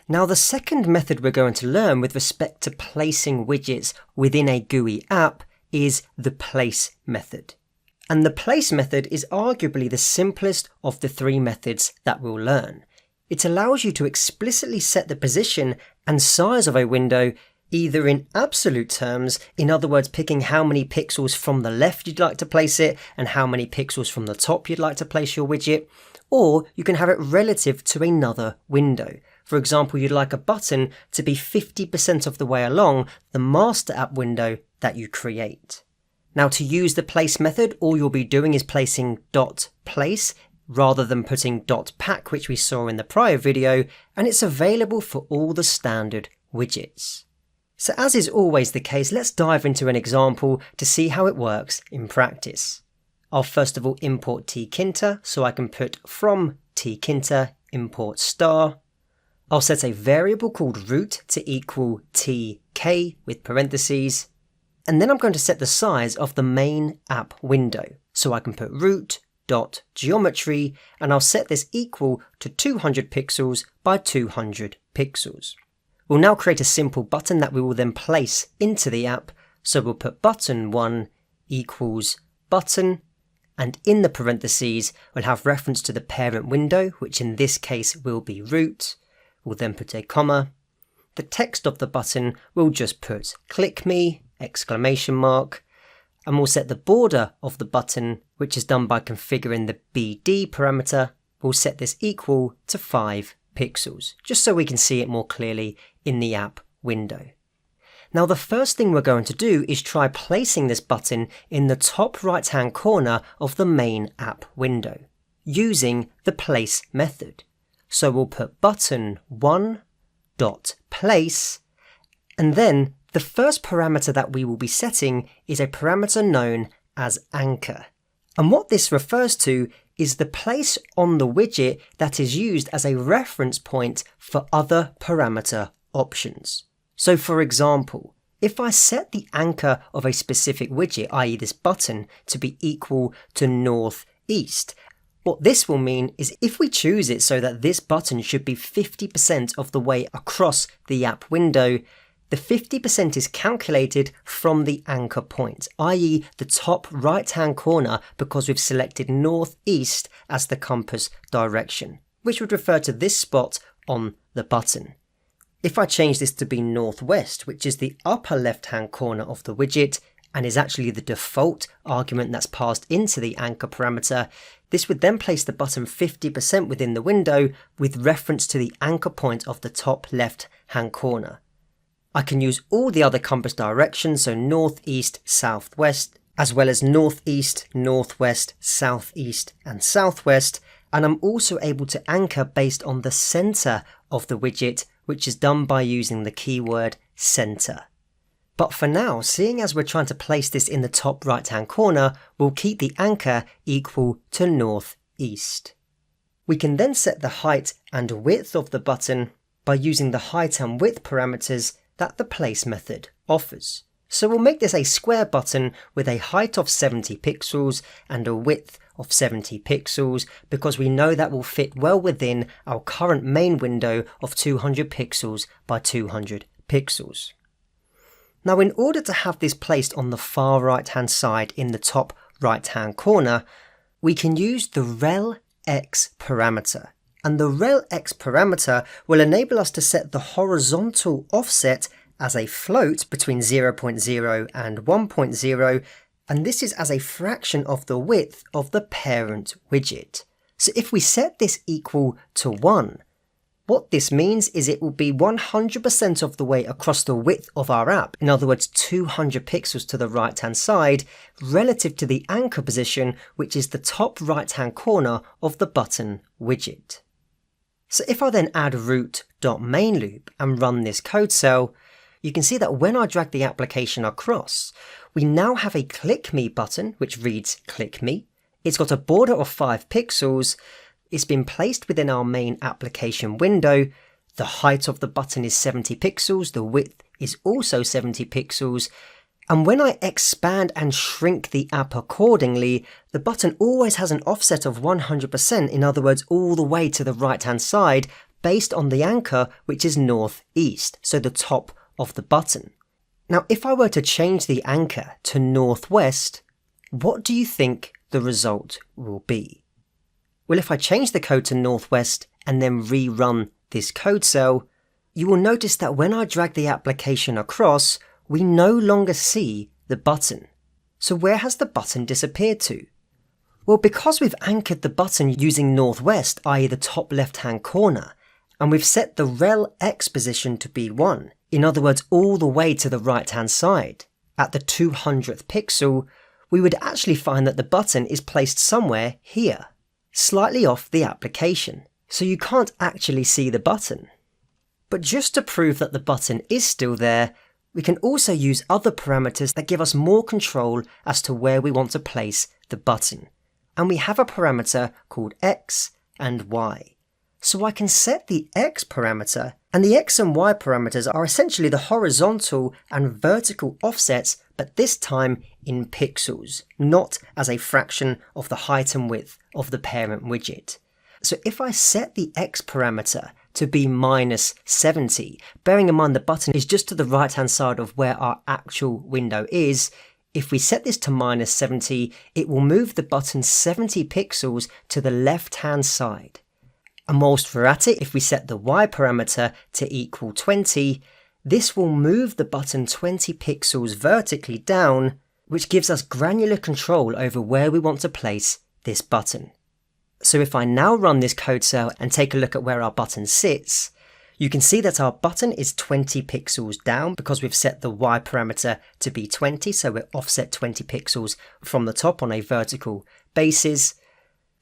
Now the second method we're going to learn with respect to placing widgets within a GUI app is the place method. And the place method is arguably the simplest of the three methods that we'll learn. It allows you to explicitly set the position and size of a window either in absolute terms, in other words picking how many pixels from the left you'd like to place it and how many pixels from the top you'd like to place your widget, or you can have it relative to another window. For example, you'd like a button to be 50% of the way along the master app window that you create. Now to use the place method, all you'll be doing is placing .place rather than putting .pack, which we saw in the prior video, and it's available for all the standard widgets. So as is always the case, let's dive into an example to see how it works in practice. I'll first of all import Tkinter, so I can put from Tkinter import star. I'll set a variable called root to equal tk with parentheses, and then I'm going to set the size of the main app window. So I can put root.geometry, and I'll set this equal to 200 pixels by 200 pixels. We'll now create a simple button that we will then place into the app. So we'll put button1 equals button, and in the parentheses we'll have reference to the parent window, which in this case will be root. We'll then put a comma. The text of the button we'll just put click me, exclamation mark, and we'll set the border of the button, which is done by configuring the BD parameter. We'll set this equal to 5 pixels, just so we can see it more clearly in the app window. Now the first thing we're going to do is try placing this button in the top right hand corner of the main app window using the place method. So we'll put button1.place, and then the first parameter that we will be setting is a parameter known as anchor. And what this refers to is the place on the widget that is used as a reference point for other parameter options. So for example, if I set the anchor of a specific widget, i.e. this button, to be equal to northeast, what this will mean is if we choose it so that this button should be 50% of the way across the app window, the 50% is calculated from the anchor point, i.e. the top right hand corner, because we've selected northeast as the compass direction, which would refer to this spot on the button. If I change this to be northwest, which is the upper left hand corner of the widget and is actually the default argument that's passed into the anchor parameter, this would then place the button 50% within the window with reference to the anchor point of the top left hand corner. I can use all the other compass directions, so northeast, southwest, as well as northeast, northwest, southeast, and southwest, and I'm also able to anchor based on the center of the widget, which is done by using the keyword center. But for now, seeing as we're trying to place this in the top right hand corner, we'll keep the anchor equal to northeast. We can then set the height and width of the button by using the height and width parameters that the place method offers. So we'll make this a square button with a height of 70 pixels and a width of 70 pixels because we know that will fit well within our current main window of 200 pixels by 200 pixels. Now in order to have this placed on the far right hand side in the top right hand corner, we can use the rel_x parameter. And the rel_x parameter will enable us to set the horizontal offset as a float between 0.0 and 1.0, and this is as a fraction of the width of the parent widget. So if we set this equal to 1, what this means is it will be 100% of the way across the width of our app, in other words 200 pixels to the right hand side, relative to the anchor position, which is the top right hand corner of the button widget. So if I then add root.mainLoop and run this code cell, you can see that when I drag the application across, we now have a click me button which reads click me. It's got a border of 5 pixels. It's been placed within our main application window. The height of the button is 70 pixels. The width is also 70 pixels. And when I expand and shrink the app accordingly, the button always has an offset of 100%, in other words, all the way to the right hand side, based on the anchor, which is northeast, so the top of the button. Now, if I were to change the anchor to northwest, what do you think the result will be? Well, if I change the code to northwest and then rerun this code cell, you will notice that when I drag the application across, we no longer see the button. So where has the button disappeared to? Well, because we've anchored the button using northwest, i.e. the top left-hand corner, and we've set the rel x position to be 1, in other words, all the way to the right-hand side, at the 200th pixel, we would actually find that the button is placed somewhere here, slightly off the application, so you can't actually see the button. But just to prove that the button is still there, we can also use other parameters that give us more control as to where we want to place the button. And we have a parameter called x and y. So I can set the x parameter, and the x and y parameters are essentially the horizontal and vertical offsets, but this time in pixels, not as a fraction of the height and width of the parent widget. So if I set the x parameter to be minus 70, bearing in mind the button is just to the right hand side of where our actual window is, if we set this to minus 70, it will move the button 70 pixels to the left hand side. And whilst we're at it, if we set the y parameter to equal 20, this will move the button 20 pixels vertically down, which gives us granular control over where we want to place this button. So if I now run this code cell and take a look at where our button sits, you can see that our button is 20 pixels down because we've set the y parameter to be 20, so we're offset 20 pixels from the top on a vertical basis.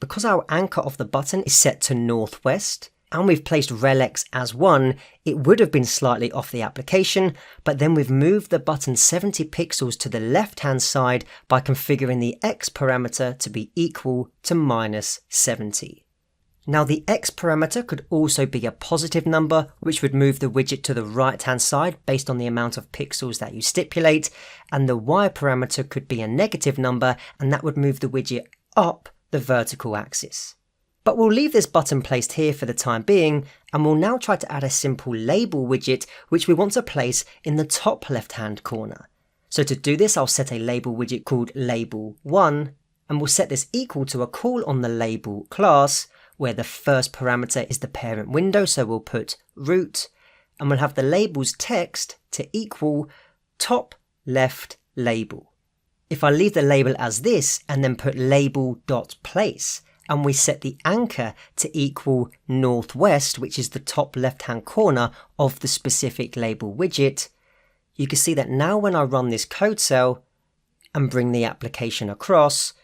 Because our anchor of the button is set to northwest, and we've placed rel x as 1, it would have been slightly off the application, but then we've moved the button 70 pixels to the left-hand side by configuring the x parameter to be equal to minus 70. Now the x parameter could also be a positive number, which would move the widget to the right-hand side based on the amount of pixels that you stipulate, and the y parameter could be a negative number, and that would move the widget up the vertical axis. But we'll leave this button placed here for the time being, and we'll now try to add a simple label widget which we want to place in the top left hand corner. So to do this, I'll set a label widget called label1, and we'll set this equal to a call on the label class, where the first parameter is the parent window, so we'll put root, and we'll have the label's text to equal top left label. If I leave the label as this and then put label.place, and we set the anchor to equal northwest, which is the top left-hand corner of the specific label widget, you can see that now when I run this code cell and bring the application across,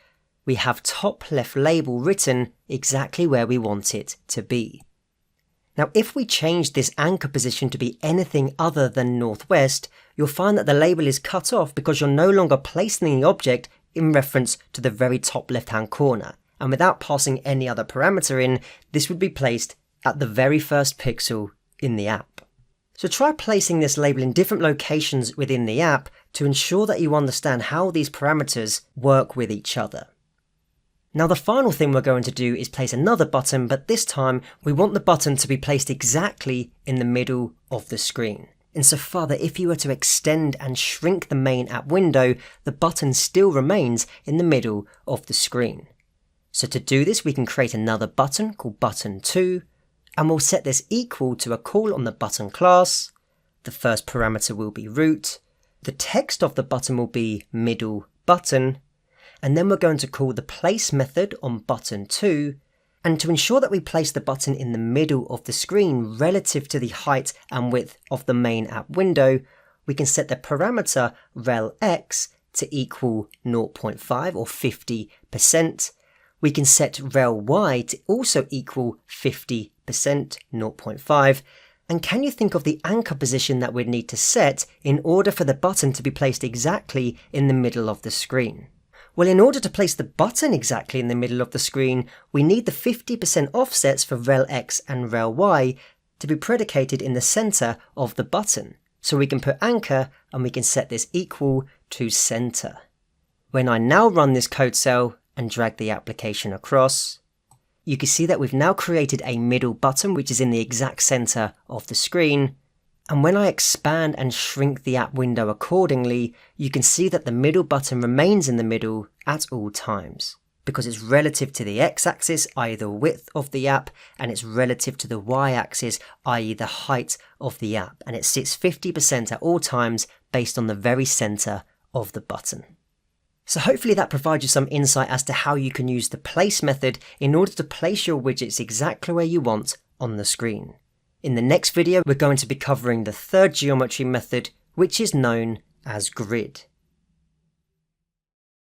we have top left label written exactly where we want it to be. Now, if we change this anchor position to be anything other than northwest, you'll find that the label is cut off because you're no longer placing the object in reference to the very top left-hand corner. And without passing any other parameter in, this would be placed at the very first pixel in the app. So try placing this label in different locations within the app to ensure that you understand how these parameters work with each other. Now the final thing we're going to do is place another button, but this time we want the button to be placed exactly in the middle of the screen. Insofar that if you were to extend and shrink the main app window, the button still remains in the middle of the screen. So to do this, we can create another button called button2, and we'll set this equal to a call on the button class. The first parameter will be root. The text of the button will be middle button. And then we're going to call the place method on button2, and to ensure that we place the button in the middle of the screen relative to the height and width of the main app window, we can set the parameter rel x to equal 0.5 or 50%. We can set rel y to also equal 50%, 0.5. And can you think of the anchor position that we'd need to set in order for the button to be placed exactly in the middle of the screen? Well, in order to place the button exactly in the middle of the screen, we need the 50% offsets for rel x and rel y to be predicated in the center of the button. So we can put anchor and we can set this equal to center. When I now run this code cell and drag the application across, you can see that we've now created a middle button which is in the exact center of the screen. And when I expand and shrink the app window accordingly, you can see that the middle button remains in the middle at all times, because it's relative to the x-axis, i.e. the width of the app, and it's relative to the y-axis, i.e. the height of the app, and it sits 50% at all times based on the very center of the button. So hopefully that provides you some insight as to how you can use the place method in order to place your widgets exactly where you want on the screen. In the next video, we're going to be covering the third geometry method, which is known as grid.